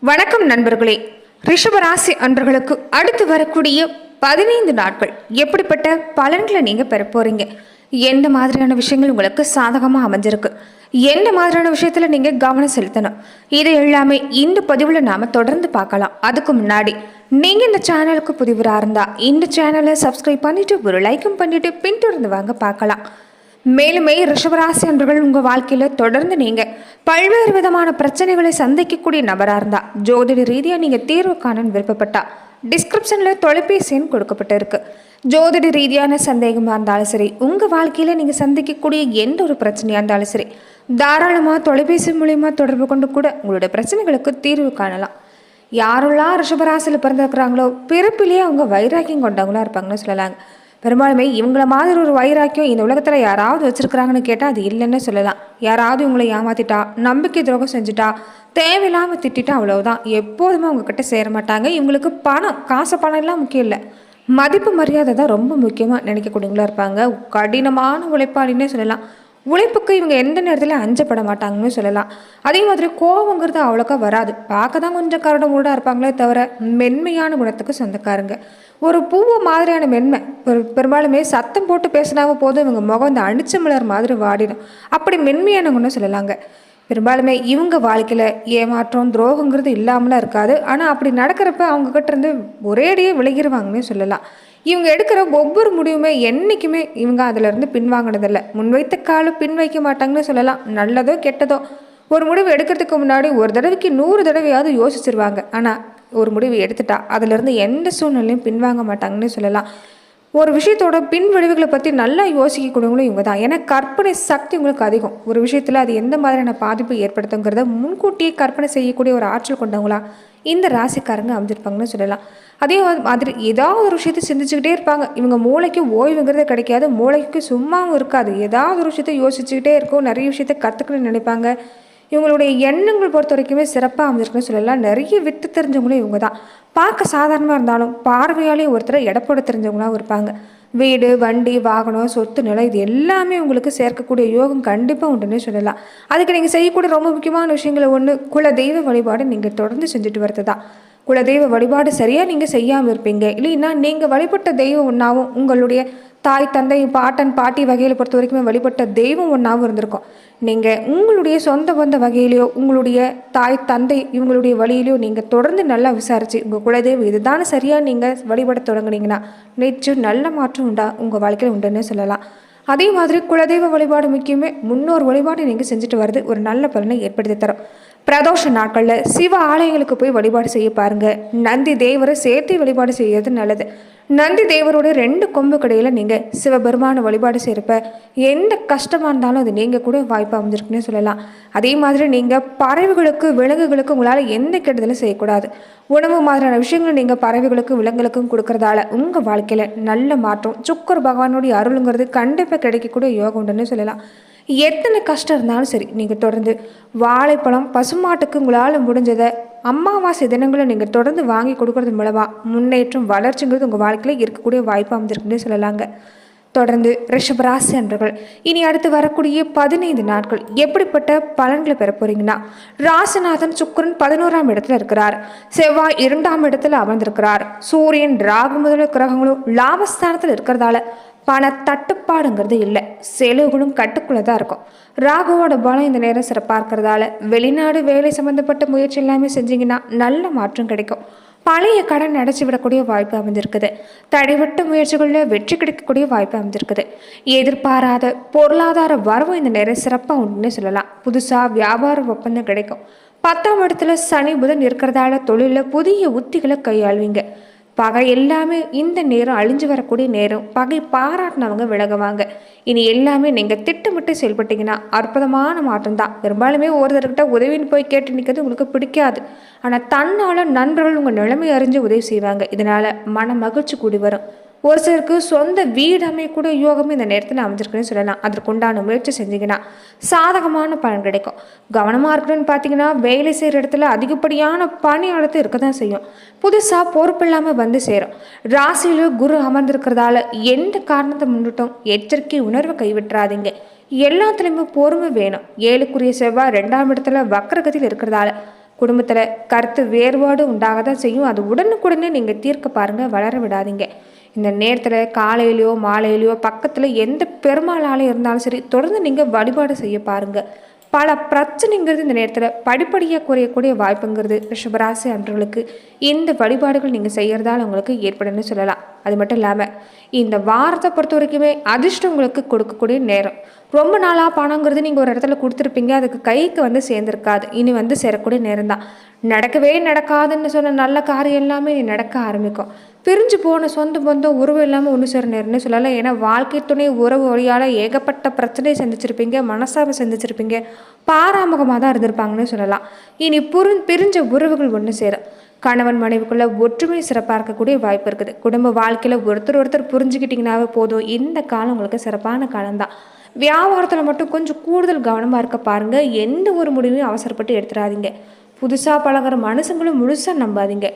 வணக்கம் நண்பர்களே. ரிஷபராசி அன்பர்களுக்கு அடுத்து வரக்கூடிய 15 நாட்கள் எப்படிப்பட்ட பலன்களை நீங்க பெற போறீங்க? எந்த மாதிரியான விஷயங்கள் உங்களுக்கு சாதகமா அமைஞ்சிருக்கு? எந்த மாதிரியான விஷயத்துல நீங்க கவனம் செலுத்தணும்? இது எல்லாமே இந்த பதிவுல நாம தொடர்ந்து பார்க்கலாம். அதுக்கு முன்னாடி நீங்க இந்த சேனலுக்கு புதிவரா இருந்தா இந்த சேனலை சப்ஸ்கிரைப் பண்ணிட்டு ஒரு லைக்கும் பண்ணிட்டு பின்தொடர்ந்து வாங்க பார்க்கலாம். மேலுமே ரிஷபராசி அன்பர்கள் உங்க வாழ்க்கையில தொடர்ந்து நீங்க பல்வேறு விதமான பிரச்சனைகளை சந்திக்கக்கூடிய நபரா இருந்தா, ஜோதிட ரீதியா நீங்க தீர்வு காண விருப்பப்பட்டா டிஸ்கிரிப்ஷன்ல தொலைபேசி எண் கொடுக்கப்பட்டு இருக்கு. ஜோதிட ரீதியான சந்தேகமா இருந்தாலும் சரி, உங்க வாழ்க்கையில நீங்க சந்திக்கக்கூடிய எந்த ஒரு பிரச்சனையா இருந்தாலும் சரி, தாராளமா தொலைபேசி மூலியமா தொடர்பு கொண்டு கூட உங்களுடைய பிரச்சனைகளுக்கு தீர்வு காணலாம். யாரெல்லாம் ரிஷபராசியில் பிறந்திருக்கிறாங்களோ பிறப்பிலேயே அவங்க வைராக்கியம் கொண்டவங்களா இருப்பாங்கன்னு சொல்லலாங்க. பெரும்பாலுமே இவங்கள மாதிரி ஒரு வைராக்கியம் இந்த உலகத்தில் யாராவது வச்சுருக்கிறாங்கன்னு கேட்டால் அது இல்லைன்னு சொல்லலாம். யாராவது இவங்களை ஏமாத்திட்டா, நம்பிக்கை துரோகம் செஞ்சுட்டா, தேவையில்லாமல் திட்டா, அவ்வளவுதான். எப்போதுமே அவங்கக்கிட்ட சேர மாட்டாங்க. இவங்களுக்கு பணம், காசு பணம் எல்லாம் முக்கியம் இல்லை, மதிப்பு மரியாதை தான் ரொம்ப முக்கியமாக நினைக்கக்கூடியவங்களா இருப்பாங்க. கடினமான உழைப்பாளின்னே சொல்லலாம். உழைப்புக்கு இவங்க எந்த நேரத்தில் அஞ்சப்பட மாட்டாங்கன்னு சொல்லலாம். அதே மாதிரி கோபங்கிறது அவ்வளோக்கா வராது. பார்க்க தான் கொஞ்சம் கரடு முரடாக இருப்பாங்களே தவிர மென்மையான குணத்துக்கு சொந்தக்காரங்க. ஒரு பூவு மாதிரியான மென்மை. பெரும்பாலுமே சத்தம் போட்டு பேசினாவும் போதும் இவங்க முகம் இந்த அணிச்ச மலர் மாதிரி வாடிடும். அப்படி மென்மையான குணம் சொல்லலாங்க. பெரும்பாலுமே இவங்க வாழ்க்கையில் ஏமாற்றம் துரோகங்கிறது இல்லாமலாம் இருக்காது. ஆனால் அப்படி நடக்கிறப்ப அவங்கக்கிட்ட இருந்து ஒரேடியே விலகிடுவாங்கன்னு சொல்லலாம். இவங்க எடுக்கிற ஒவ்வொரு முடிவுமே என்றைக்குமே இவங்க அதிலிருந்து பின்வாங்கினதில்லை. முன்வைத்த காலம் பின் வைக்க மாட்டாங்கன்னு சொல்லலாம். நல்லதோ கெட்டதோ ஒரு முடிவு எடுக்கிறதுக்கு முன்னாடி ஒரு தடவைக்கு 100 தடவையாவது யோசிச்சிருவாங்க. ஆனால் ஒரு முடிவு எடுத்துட்டா அதிலிருந்து எந்த சூழ்நிலையும் பின்வாங்க மாட்டாங்கன்னு சொல்லலாம். ஒரு விஷயத்தோட பின் விளைவுகளை பற்றி நல்லா யோசிக்கக்கூடியவங்களும் இவங்க தான். ஏன்னா கற்பனை சக்தி உங்களுக்கு அதிகம். ஒரு விஷயத்தில் அது எந்த மாதிரியான பாதிப்பு ஏற்படுத்துங்கிறத முன்கூட்டியே கற்பனை செய்யக்கூடிய ஒரு ஆற்றல் கொண்டவங்களா இந்த ராசிக்காரங்க அமைஞ்சிருப்பாங்கன்னு சொல்லலாம். அதே மாதிரி ஏதாவது ஒரு விஷயத்தை சிந்திச்சுக்கிட்டே இருப்பாங்க. இவங்க மூளைக்கு ஓய்வுங்கிறது கிடைக்காது, மூளைக்கு சும்மாவும் இருக்காது. ஏதாவது ஒரு விஷயத்தை யோசிச்சுக்கிட்டே இருக்கும், நிறைய விஷயத்தை கற்றுக்கணும்னு நினைப்பாங்க. இவங்களுடைய எண்ணங்கள் பொறுத்த வரைக்குமே சிறப்பாக அமைஞ்சிருக்குன்னு சொல்லலாம். நிறைய விட்டு தெரிஞ்சவங்களும் இவங்க தான். பார்க்க சாதாரணமாக இருந்தாலும் பார்வையாலே ஒருத்தரை எடப்போட தெரிஞ்சவங்களாகவும் இருப்பாங்க. வீடு, வண்டி, வாகனம், சொத்து, நிலம் இது எல்லாமே உங்களுக்கு சேர்க்கக்கூடிய யோகம் கண்டிப்பாக உண்டுன்னே சொல்லலாம். அதுக்கு நீங்கள் செய்யக்கூடிய ரொம்ப முக்கியமான விஷயங்களை ஒன்று, குல தெய்வ வழிபாடு நீங்கள் தொடர்ந்து செஞ்சுட்டு வரது தான். குலதெய்வ வழிபாடு சரியாக நீங்கள் செய்யாமல் இருப்பீங்க. இல்லைன்னா நீங்கள் வழிபட்ட தெய்வம் ஒன்றாவும், உங்களுடைய தாய் தந்தை பாட்டன் பாட்டி வகையில் பொறுத்த வரைக்குமே வழிபட்ட தெய்வம் ஒன்றாவும் இருந்திருக்கும். நீங்கள் உங்களுடைய சொந்த பந்த வகையிலையோ உங்களுடைய தாய் தந்தை இவங்களுடைய வழியிலையோ நீங்கள் தொடர்ந்து நல்லா விசாரித்து உங்கள் குலதெய்வம் இதுதானே சரியாக நீங்கள் வழிபட தொடங்குனீங்கன்னா நிச்சயம் நல்ல மாற்றம் உங்கள் வாழ்க்கையில் உண்டுன்னு சொல்லலாம். அதே மாதிரி குலதெய்வ வழிபாடு முக்கியமே. முன்னோர் வழிபாடு நீங்கள் செஞ்சுட்டு வர்றது ஒரு நல்ல பலனை ஏற்படுத்தி தரும். பிரதோஷ நாட்களில் சிவ ஆலயங்களுக்கு போய் வழிபாடு செய்ய பாருங்க. நந்தி தேவரை சேர்த்து வழிபாடு செய்யறது நல்லது. நந்தி தேவரோட 2 கொம்பு கடையில் நீங்கள் சிவபெருமான வழிபாடு செய்கிறப்ப எந்த கஷ்டமாக இருந்தாலும் அது நீங்கள் கூட வாய்ப்பு அமைஞ்சிருக்குன்னு சொல்லலாம். அதே மாதிரி நீங்கள் பறவைகளுக்கு விலங்குகளுக்கு உங்களால் எந்த கெடுதலும் செய்யக்கூடாது. உணவு மாதிரியான விஷயங்களை நீங்கள் பறவைகளுக்கு விலங்குகளுக்கும் கொடுக்கறதால உங்கள் வாழ்க்கையில் நல்ல மாற்றம், சுக்கர பகவானுடைய அருளுங்கிறது கண்டிப்பாக கிடைக்கக்கூடிய யோகம் உண்டுன்னு சொல்லலாம். எத்தனை கஷ்டம் இருந்தாலும் சரி, நீங்கள் தொடர்ந்து வாழைப்பழம் பசுமாட்டுக்கு உங்களால் முடிஞ்சதை அமாவாசை தினங்களை நீங்கள் தொடர்ந்து வாங்கி கொடுக்கறது மூலமாக முன்னேற்றம் வளர்ச்சிங்கிறது உங்கள் வாழ்க்கையில் இருக்கக்கூடிய வாய்ப்பு அமைஞ்சிருக்குன்னு சொல்லலாங்க. தொடர்ந்து ரிஷபராசி அன்பர்கள் இனி அடுத்து வரக்கூடிய 15 நாட்கள் எப்படிப்பட்ட பலன்களை பெற போறீங்கன்னா, ராசிநாதன் சுக்கிரன் 11ஆம் இடத்துல இருக்கிறார். செவ்வாய் 2ஆம் இடத்துல அமர்ந்திருக்கிறார். சூரியன் ராகு முதல கிரகங்களும் லாபஸ்தானத்தில் இருக்கிறதால பண தட்டுப்பாடுங்கிறது இல்லை, செலவுகளும் கட்டுக்குள்ளே தான் இருக்கும். ராகுவோட பலம் இந்த நேரம் சிறப்பாக இருக்கிறதால வெளிநாடு வேலை சம்மந்தப்பட்ட முயற்சி எல்லாமே செஞ்சீங்கன்னா நல்ல மாற்றம் கிடைக்கும். பழைய கடன் அடைச்சி விடக்கூடிய வாய்ப்பு அமைஞ்சிருக்குது. தடைவட்ட முயற்சிகளில் வெற்றி கிடைக்கக்கூடிய வாய்ப்பு அமைஞ்சிருக்குது. எதிர்பாராத பொருளாதார வரவு இந்த நேரம் சிறப்பாக உண்டுன்னு சொல்லலாம். புதுசாக வியாபார ஒப்பந்தம் கிடைக்கும். 10ஆம் இடத்துல சனி புதன் இருக்கிறதால தொழிலில் புதிய உத்திகளை கையாளுவீங்க. பகை எல்லாமே இந்த நேரம் அழிஞ்சு வரக்கூடிய நேரம். பகை பாராட்டினவங்க விலகுவாங்க. இனி எல்லாமே நீங்கள் திட்டமிட்டு செயல்பட்டீங்கன்னா அற்புதமான மாற்றம் தான். பெரும்பாலுமே ஒருத்தர்கிட்ட உதவின்னு போய் கேட்டு நிற்கிறது உங்களுக்கு பிடிக்காது. ஆனால் தன்னால் நண்பர்கள் உங்கள் நிலைமை அறிஞ்சு உதவி செய்வாங்க. இதனால் மன மகிழ்ச்சி கூடி வரும். ஒரு சிலருக்கு சொந்த வீடு அமையக்கூட யோகமே இந்த நேரத்தில் அமைஞ்சிருக்குன்னு சொல்லலாம். அதற்குண்டான முயற்சி செஞ்சீங்கன்னா சாதகமான பலன் கிடைக்கும். கவனமாக இருக்கணும்னு பார்த்தீங்கன்னா, வேலை செய்கிற இடத்துல அதிகப்படியான பணி அழுத்தம் இருக்க தான் செய்யும். புதுசாக பொறுப்பு இல்லாமல் வந்து சேரும். ராசியில் குரு அமர்ந்திருக்கிறதால எந்த காரணத்தை முன்னிட்டும் எச்சரிக்கை உணர்வை கைவிட்டுறாதீங்க. எல்லாத்துலேயுமே பொறுமை வேணும். 7க்குரிய செவ்வாய் 2ஆம் இடத்துல வக்கரகத்தில் இருக்கிறதால குடும்பத்தில் கருத்து வேறுபாடு உண்டாக தான் செய்யும். அது உடனுக்குடனே நீங்கள் தீர்க்க பாருங்கள், வளர விடாதீங்க. இந்த நேரத்தில் காலையிலையோ மாலையிலையோ பக்கத்தில் எந்த பெருமாள் ஆலயம் இருந்தாலும் சரி, தொடர்ந்து நீங்கள் வழிபாடு செய்ய பாருங்கள். பல பிரச்சனைங்கிறது இந்த நேரத்தில் படிப்படியாக குறையக்கூடிய வாய்ப்புங்கிறது ரிஷபராசி அன்றவர்களுக்கு இந்த வழிபாடுகள் நீங்கள் செய்கிறதால உங்களுக்கு ஏற்படுன்னு சொல்லலாம். அது மட்டும் இல்லாமல் இந்த வாரத்தை பொறுத்த வரைக்குமே அதிர்ஷ்டம் உங்களுக்கு கொடுக்கக்கூடிய நேரம். ரொம்ப நாளாக பணங்கிறது நீங்கள் ஒரு இடத்துல கொடுத்துருப்பீங்க, அதுக்கு கைக்கு சேர்ந்திருக்காது, இனி சேரக்கூடிய நேரம் தான். நடக்கவே நடக்காதுன்னு சொன்ன நல்ல காரியம் எல்லாமே நடக்க ஆரம்பிக்கும். பிரிஞ்சு போன சொந்த பந்தம் உறவு இல்லாமல் ஒன்று சேர நேரம்னு சொல்லலாம். ஏன்னா வாழ்க்கை துணை உறவு வழியால் ஏகப்பட்ட பிரச்சனையை சந்திச்சிருப்பீங்க, மனசாவை சந்திச்சிருப்பீங்க, பாராமுகமாக தான் இருந்திருப்பாங்கன்னு சொல்லலாம். இனி பிரிஞ்ச உறவுகள் ஒன்று சேரும். கணவன் மனைவிக்குள்ள ஒற்றுமை சிறப்பாக இருக்கக்கூடிய வாய்ப்பு இருக்குது. குடும்ப வாழ்க்கையில் ஒருத்தர் புரிஞ்சுக்கிட்டிங்கனாவே போதும், இந்த காலம் உங்களுக்கு சிறப்பான காலம்தான். வியாபாரத்தில் மட்டும் கொஞ்சம் கூடுதல் கவனமாக இருக்க பாருங்கள். எந்த ஒரு முடிவையும் அவசரப்பட்டு எடுத்துடாதீங்க. புதுசாக பழகிற மனுஷங்களும் முழுசாக நம்பாதீங்க.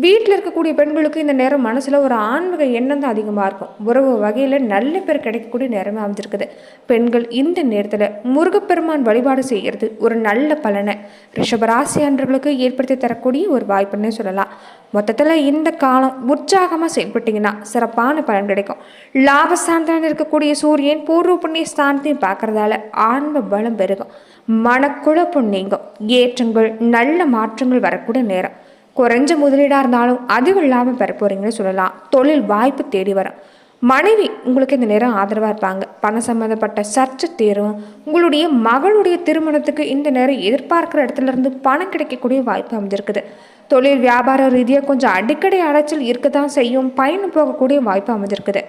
வீட்டில் இருக்கக்கூடிய பெண்களுக்கு இந்த நேரம் மனசில் ஒரு ஆன்மீக எண்ணம் தான் அதிகமாக இருக்கும். உறவு வகையில் நல்ல பேர் கிடைக்கக்கூடிய நேரமே அமைஞ்சிருக்குது. பெண்கள் இந்த நேரத்தில் முருகப்பெருமான் வழிபாடு செய்கிறது ஒரு நல்ல பலனை ரிஷபராசி அன்றர்களுக்கு ஏற்படுத்தி தரக்கூடிய ஒரு வாய்ப்புன்னே சொல்லலாம். மொத்தத்தில் இந்த காலம் உற்சாகமாக செயல்பட்டிங்கன்னா சிறப்பான பலன் கிடைக்கும். லாபஸ்தானத்தில் இருக்கக்கூடிய சூரியன் பூர்வ புண்ணிய ஸ்தானத்தையும் பார்க்கறதால ஆன்ம பலம் பெருகும், மனக்குழப்பம் நீங்கும், ஏற்றங்கள் நல்ல மாற்றங்கள் வரக்கூடிய நேரம். குறைஞ்ச முதலீடாக இருந்தாலும் அதிக லாபம் பெற போறீங்கன்னு சொல்லலாம். தொழில் வாய்ப்பு தேடி வரும். மனைவி உங்களுக்கு இந்த நேரம் ஆதரவாக இருப்பாங்க. பணம் சம்மந்தப்பட்ட சர்ச்சை தீரும். உங்களுடைய மகளுடைய திருமணத்துக்கு இந்த நேரம் எதிர்பார்க்குற இடத்துல இருந்து பணம் கிடைக்கக்கூடிய வாய்ப்பு அமைஞ்சிருக்குது. தொழில் வியாபார ரீதியாக கொஞ்சம் அடிக்கடி அலைச்சல் இருக்க தான் செய்யும். பயணம் போகக்கூடிய வாய்ப்பு அமைஞ்சிருக்குது.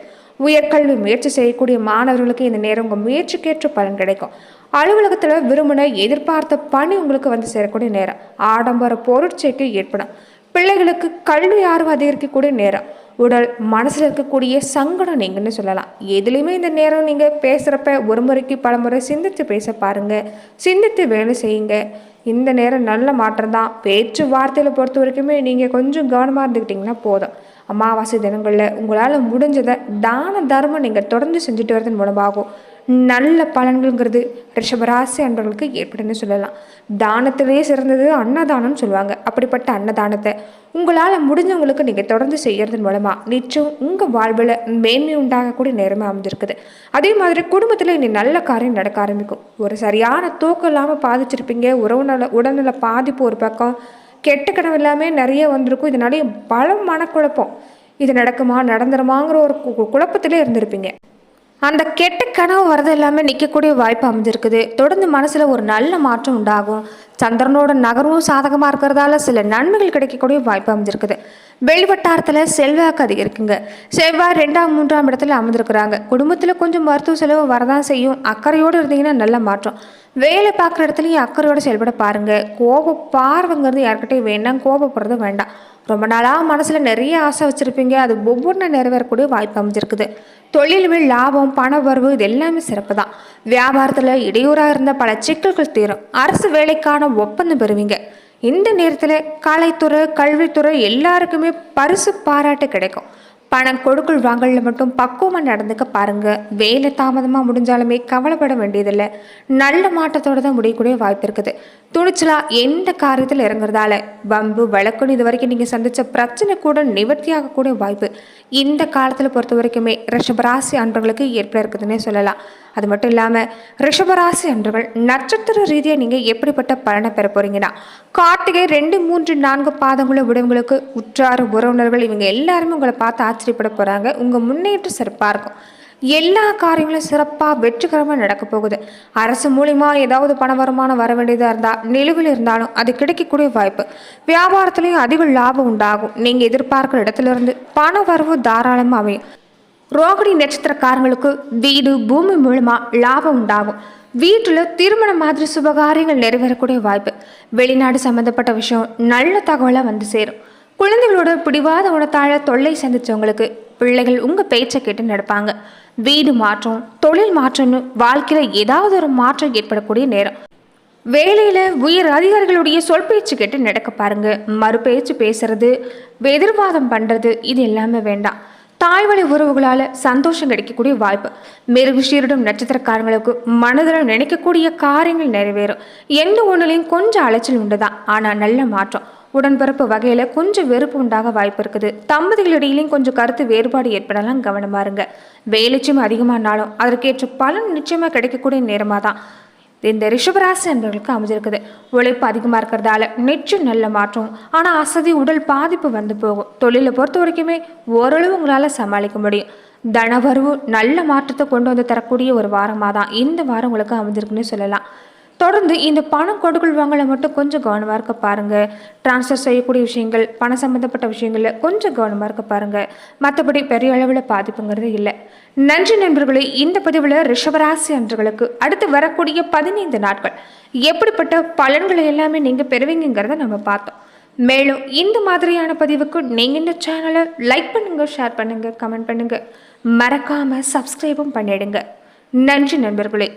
உயர்கல்வி முயற்சி செய்யக்கூடிய மாணவர்களுக்கு இந்த நேரம் உங்கள் முயற்சிக்கேற்ற பலன் கிடைக்கும். அலுவலகத்தில் விரும்பின எதிர்பார்த்த பணி உங்களுக்கு சேரக்கூடிய நேரம். ஆடம்பர பொருட்சேர்க்கை ஏற்படும். பிள்ளைகளுக்கு கல்வி ஆர்வம் அதிகரிக்கக்கூடிய நேரம். உடல் மனசில் இருக்கக்கூடிய சங்கடம் நீங்கன்னு சொல்லலாம். எதுலேயுமே இந்த நேரம் நீங்கள் பேசுகிறப்ப ஒரு முறைக்கு பல முறை சிந்தித்து பேச பாருங்கள், சிந்தித்து வேலை செய்யுங்க. இந்த நேரம் நல்ல மாற்றம் தான். பேச்சு வார்த்தையில் பொறுத்த வரைக்குமே நீங்கள் கொஞ்சம் கவனமாக இருந்துக்கிட்டிங்கன்னா போதும். அமாவாசை தினங்களில் உங்களால் முடிஞ்சதை தான தர்மம் நீங்கள் தொடர்ந்து செஞ்சுட்டு வரதன் மூலமாகும் நல்ல பலன்கள்ங்கிறது ரிஷபராசி அன்பர்களுக்கு ஏற்படுன்னு சொல்லலாம். தானத்திலேயே சிறந்தது அன்னதானம்னு சொல்லுவாங்க. அப்படிப்பட்ட அன்னதானத்தை உங்களால் முடிஞ்சவங்களுக்கு நீங்கள் தொடர்ந்து செய்யறதன் மூலமாக நிச்சயம் உங்கள் வாழ்வில் மேன்மை உண்டாகக்கூடிய நேரமாக அமைஞ்சிருக்குது. அதே மாதிரி குடும்பத்தில் இனி நல்ல காரியம் நடக்க ஆரம்பிக்கும். ஒரு சரியான தூக்கம் இல்லாமல் பாதிச்சிருப்பீங்க. உடல்நல பாதிப்பு ஒரு பக்கம், கெட்ட கனவு எல்லாமே நிறைய வந்திருக்கும். இதனாலே பல மனக்குழப்பம், இது நடக்குமா நடந்துருமாங்கிற ஒரு குழப்பத்திலே இருந்திருப்பீங்க. அந்த கெட்ட கனவு வரது எல்லாமே நிற்கக்கூடிய வாய்ப்பு அமைஞ்சிருக்குது. தொடர்ந்து மனசில் ஒரு நல்ல மாற்றம் உண்டாகும். சந்திரனோட நகரும் சாதகமாக இருக்கிறதால சில நன்மைகள் கிடைக்கக்கூடிய வாய்ப்பு அமைஞ்சிருக்குது. வெளிவட்டாரத்தில் செல்வாக்கு அதிகரிக்குங்க. செவ்வாய் 2ஆம் 3ஆம் இடத்துல அமைஞ்சிருக்கிறாங்க. குடும்பத்தில் கொஞ்சம் மருத்துவ செலவு வரதான் செய்யும். அக்கறையோடு இருந்தீங்கன்னா நல்ல மாற்றம். வேலை பார்க்குற இடத்துலையும் அக்கறையோடு செயல்பட பாருங்கள். கோப பார்வைங்கிறது யார்கிட்டையும் வேண்டாம், கோபப்படுறது வேண்டாம். ரொம்ப நாளாக மனசில் நிறைய ஆசை வச்சுருப்பீங்க, அது ஒவ்வொன்றும் நிறைவேறக்கூடிய வாய்ப்பு அமைஞ்சிருக்குது. தொழில்கள் லாபம் பண வரவு இது எல்லாமே சிறப்பு தான். வியாபாரத்தில் இடையூறாக இருந்த பல சிக்கல்கள் தீரும். அரசு வேலைக்கான ஒப்பந்தம் பெறுவீங்க. இந்த நேரத்தில் கலைத்துறை கல்வித்துறை எல்லாருக்குமே பரிசு பாராட்டு கிடைக்கும். பணம் கொடுக்கல் வாங்கல மட்டும் பக்குவமாக நடந்துக்க பாருங்க. வேலை தாமதமாக முடிஞ்சாலுமே கவலைப்பட வேண்டியதில்லை. நல்ல மாற்றத்தோடு தான் முடியக்கூடிய வாய்ப்பு இருக்குது. துணிச்சலாக எந்த காரியத்தில் இறங்குறதால வம்பு வழக்குன்னு இது வரைக்கும் நீங்கள் சந்தித்த பிரச்சனை கூட நிவர்த்தியாகக்கூடிய வாய்ப்பு இந்த காலத்தில் பொறுத்த வரைக்குமே ரிஷபராசி அன்பர்களுக்கு ஏற்பட இருக்குதுன்னே சொல்லலாம். அது மட்டும் இல்லாமல் ரிஷபராசி அன்பர்கள் நட்சத்திர ரீதியாக நீங்கள் எப்படிப்பட்ட பலனை பெற போகிறீங்கன்னா, கார்த்திகை 2, 3, 4 பாதங்குள்ள விடவங்களுக்கு உற்றார் உறவினர்கள் இவங்க எல்லாருமே உங்களை பார்த்து ஆச்சரியப்பட போகிறாங்க. உங்கள் முன்னேற்றம் சிறப்பாக இருக்கும். எல்லா காரியங்களும் சிறப்பாக வெற்றிகரமாக நடக்க போகுது. அரசு மூலிமா ஏதாவது பண வருமானம் வர வேண்டியதாக இருந்தால், நிலுவையில் இருந்தாலும் அது கிடைக்கக்கூடிய வாய்ப்பு. வியாபாரத்துலேயும் அதிக லாபம் உண்டாகும். நீங்கள் எதிர்பார்க்குற இடத்துல இருந்து பண வரவு தாராளமாக அமையும். ரோகிணி நட்சத்திரக்காரங்களுக்கு வீடு பூமி மூலமாக லாபம் உண்டாகும். வீட்டில் திருமணம் மாதிரி சுபகாரியங்கள் நிறைவேறக்கூடிய வாய்ப்பு. வெளிநாடு சம்மந்தப்பட்ட விஷயம் நல்ல தகவலாக சேரும். குழந்தைகளோட பிடிவாத உணத்தாழ தொல்லை சந்திச்சவங்களுக்கு பிள்ளைகள் உங்கள் பேச்சை கேட்டு நடப்பாங்க. வீடு மாற்றம் தொழில் மாற்றம்னு வாழ்க்கையில் ஏதாவது ஒரு மாற்றம் ஏற்படக்கூடிய நேரம். வேலையில் உயர் அதிகாரிகளுடைய சொல் பேச்சு கேட்டு நடக்க பாருங்க. மறு பேச்சு பேசுறது, எதிர்வாதம் பண்ணுறது இது எல்லாமே வேண்டாம். தாய்வழி உறவுகளால் சந்தோஷம் கிடைக்கக்கூடிய வாய்ப்பு. மிருகஷீரிடம் நட்சத்திரக்காரங்களுக்கு மனதில் நினைக்கக்கூடிய காரியங்கள் நிறைவேறும். எந்த ஒன்றுலையும் கொஞ்சம் அலைச்சல் உண்டுதான், ஆனால் நல்ல மாற்றம். உடன்பிறப்பு வகையில் கொஞ்சம் வெறுப்பு உண்டாக வாய்ப்பு இருக்குது. தம்பதிகளிடையிலையும் கொஞ்சம் கருத்து வேறுபாடு ஏற்படலாம், கவனமாக இருங்க. வேலைச்சும் அதிகமானாலும் அதற்கேற்ற பலன் நிச்சயமாக கிடைக்கக்கூடிய நேரமாக தான் இந்த ரிஷபராசி என்பவர்களுக்கு அமைஞ்சிருக்குது. உழைப்பு அதிகமாக இருக்கிறதால நிச்சயம் நல்ல மாற்றம். ஆனால் அசதி உடல் பாதிப்பு வந்து போகும். தொழிலை பொறுத்த வரைக்குமே ஓரளவு உங்களால் சமாளிக்க முடியும். தனவரவு நல்ல மாற்றத்தை கொண்டு வந்து தரக்கூடிய ஒரு வாரமாக தான் இந்த வாரம் உங்களுக்கு அமைஞ்சிருக்குன்னு சொல்லலாம். தொடர்ந்து இந்த பணம் கொடுக்கல் வாங்கல மட்டும் கொஞ்சம் கவனமாக இருக்க பாருங்கள். டிரான்ஸ்ஃபர் செய்யக்கூடிய விஷயங்கள், பணம் சம்மந்தப்பட்ட விஷயங்களில் கொஞ்சம் கவனமாக இருக்க பாருங்கள். மற்றபடி பெரிய அளவில் பாதிப்புங்கிறது இல்லை. நன்றி நண்பர்களே. இந்த பதிவில் ரிஷபராசி அன்றர்களுக்கு அடுத்து வரக்கூடிய 15 நாட்கள் எப்படிப்பட்ட பலன்களை எல்லாமே நீங்கள் பெறுவீங்கிறத நம்ம பார்த்தோம். மேலும் இந்த மாதிரியான பதிவுக்கு நீங்கள் இந்த சேனலை லைக் பண்ணுங்கள், ஷேர் பண்ணுங்கள், கமெண்ட் பண்ணுங்கள், மறக்காமல் சப்ஸ்கிரைபும் பண்ணிடுங்க. நன்றி நண்பர்களே.